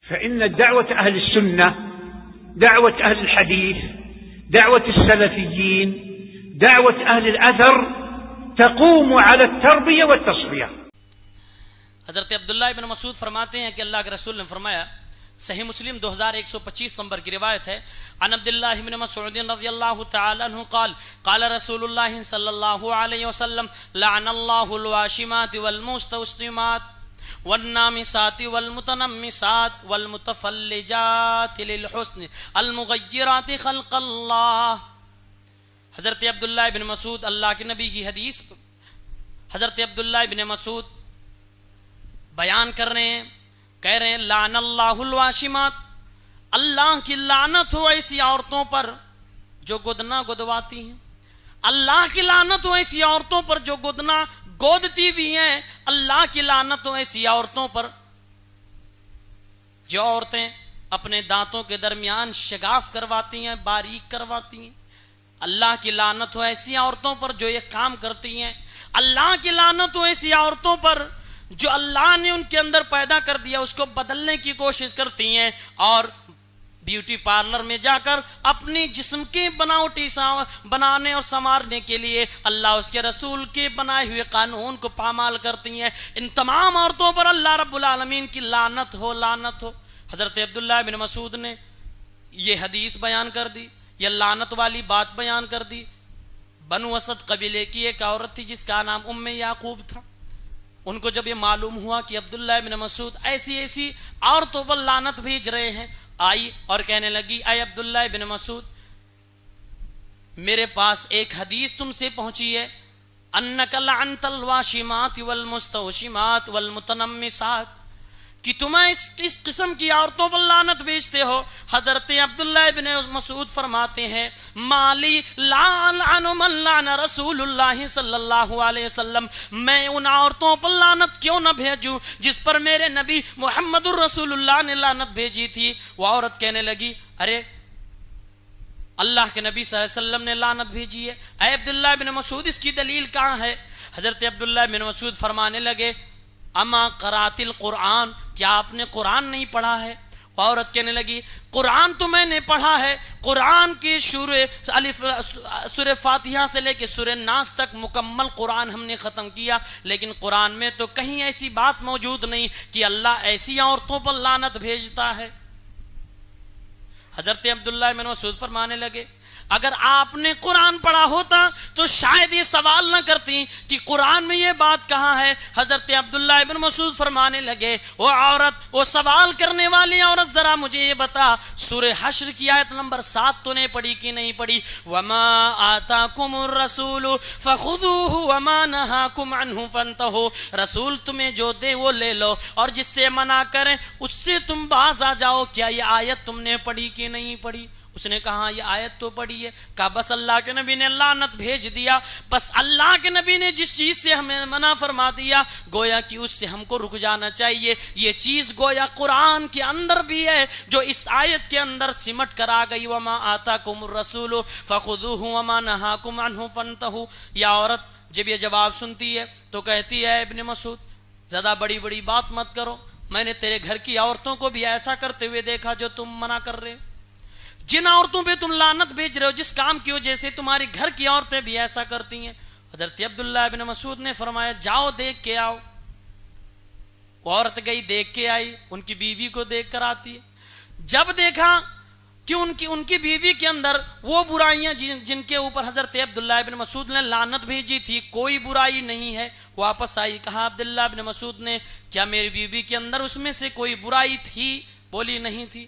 فإن دعوة أهل السنة، دعوة أهل الحديث، دعوة السلفيين، دعوة أهل الأثر تقوم على التربية والتصفية. حضرت عبداللہ ابن مسعود فرماتے ہیں کہ اللہ کے رسول نے فرمایا، صحیح مسلم 2125 نمبر کی روایت ہے، عن عبداللہ ابن مسعود رضی اللہ تعالی عنہ قال قال رسول اللہ صلی اللہ علیہ وسلم لعن اللہ الواشمات والمستوشمات والنامسات والمتنمسات والمتفلجات للحسن المغیرات خلق اللہ. حضرت عبداللہ ابن مسعود، اللہ کے نبی کی حدیث، حضرت عبداللہ ابن مسعود بیان کر رہے ہیں، کہہ رہے ہیں لعن اللہ الواشمات، اللہ کی لعنت ہو ایسی عورتوں پر جو گدنا گدواتی ہیں، اللہ کی لعنت ہو ایسی عورتوں پر جو گدنا گودتی بھی ہیں، اللہ کی لعنت ہو ایسی عورتوں پر جو عورتیں اپنے دانتوں کے درمیان شگاف کرواتی ہیں، باریک کرواتی ہیں، اللہ کی لعنت ہو ایسی عورتوں پر جو یہ کام کرتی ہیں، اللہ کی لعنت ہو ایسی عورتوں پر جو اللہ نے ان کے اندر پیدا کر دیا اس کو بدلنے کی کوشش کرتی ہیں اور بیوٹی پارلر میں جا کر اپنی جسم کی بناوٹی بنانے اور سنوارنے کے لیے اللہ اس کے رسول کے بنائے ہوئے قانون کو پامال کرتی ہیں. ان تمام عورتوں پر اللہ رب العالمین کی لعنت ہو، لعنت ہو. حضرت عبداللہ بن مسعود نے یہ حدیث بیان کر دی، یہ لعنت والی بات بیان کر دی. بنو اسد قبیلے کی ایک عورت تھی جس کا نام ام یعقوب تھا. ان کو جب یہ معلوم ہوا کہ عبداللہ بن مسعود ایسی ایسی عورتوں پر لعنت بھیج رہے ہیں، آئی اور کہنے لگی اے عبداللہ بن مسعود، میرے پاس ایک حدیث تم سے پہنچی ہے، انک لعنت الواشمات والمستوشمات والمتنمسات، کہ تمہیں اس قسم کی عورتوں پر لعنت بھیجتے ہو. حضرت عبداللہ بن مسعود فرماتے ہیں مالی لا العن من لعن رسول اللہ صلی اللہ علیہ وسلم، میں ان عورتوں پر لعنت کیوں نہ بھیجوں جس پر میرے نبی محمد الرسول اللہ نے لعنت بھیجی تھی. وہ عورت کہنے لگی ارے اللہ کے نبی صلی اللہ علیہ وسلم نے لعنت بھیجی ہے، اے عبداللہ بن مسعود اس کی دلیل کہاں ہے؟ حضرت عبداللہ بن مسعود فرمانے لگے اما قرات القرآن، کیا آپ نے قرآن نہیں پڑھا ہے؟ عورت کہنے لگی قرآن تو میں نے پڑھا ہے، قرآن کی سورہ فاتحہ سے لے کے سورہ ناس تک مکمل قرآن ہم نے ختم کیا، لیکن قرآن میں تو کہیں ایسی بات موجود نہیں کہ اللہ ایسی عورتوں پر لعنت بھیجتا ہے. حضرت عبداللہ بن مسعود فرمانے لگے اگر آپ نے قرآن پڑھا ہوتا تو شاید یہ سوال نہ کرتی کہ قرآن میں یہ بات کہاں ہے. حضرت عبداللہ ابن مسعود فرمانے لگے وہ عورت، وہ سوال کرنے والی عورت، ذرا مجھے یہ بتا سورہ حشر کی آیت نمبر 7 تو نے پڑھی کہ نہیں پڑھی؟ وَمَا آتَاكُمُ الرَّسُولُ فَخُذُوهُ وَمَا نَهَاكُمْ عَنْهُ فَانْتَهُوا، رسول تمہیں جو دے وہ لے لو اور جس سے منع کریں اس سے تم باز آ جاؤ. کیا یہ آیت تم نے پڑھی کہ نہیں پڑھی؟ اس نے کہا یہ آیت تو پڑھی ہے. کہا بس اللہ کے نبی نے لعنت بھیج دیا، بس اللہ کے نبی نے جس چیز سے ہمیں منع فرما دیا گویا کہ اس سے ہم کو رک جانا چاہیے. یہ چیز گویا قرآن کے اندر بھی ہے جو اس آیت کے اندر سمٹ کر آ گئی وما آتاکم الرسول فخذوہ وما نہاکم عنہ فانتہوا. یہ عورت جب یہ جواب سنتی ہے تو کہتی ہے ابن مسعود زیادہ بڑی بڑی بات مت کرو، میں نے تیرے گھر کی عورتوں کو بھی ایسا کرتے ہوئے دیکھا جو تم منع کر رہے، جن عورتوں پہ تم لعنت بھیج رہے ہو جس کام کی وجہ سے تمہاری گھر کی عورتیں بھی ایسا کرتی ہیں. حضرت عبداللہ بن مسعود نے فرمایا جاؤ دیکھ کے آؤ. وہ عورت گئی، دیکھ کے آئی، ان کی بیوی کو دیکھ کر آتی ہے. جب دیکھا کہ ان کی بیوی کے اندر وہ برائیاں جن کے اوپر حضرت عبداللہ بن مسعود نے لعنت بھیجی تھی کوئی برائی نہیں ہے، واپس آئی. کہا عبداللہ بن مسعود نے کیا میری بیوی کے اندر اس میں سے کوئی برائی تھی؟ بولی نہیں تھی.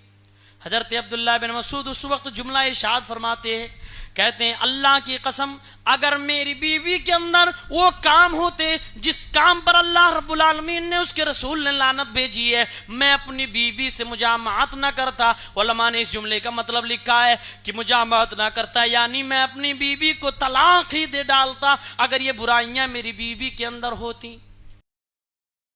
حضرت عبداللہ بن مسعود اس وقت جملہ ارشاد فرماتے ہیں، کہتے ہیں اللہ کی قسم اگر میری بیوی کے اندر وہ کام ہوتے جس کام پر اللہ رب العالمین نے اس کے رسول نے لعنت بھیجی ہے میں اپنی بیوی سے مجامعت نہ کرتا. علماء نے اس جملے کا مطلب لکھا ہے کہ مجامعت نہ کرتا یعنی میں اپنی بیوی کو طلاق ہی دے ڈالتا اگر یہ برائیاں میری بیوی کے اندر ہوتی.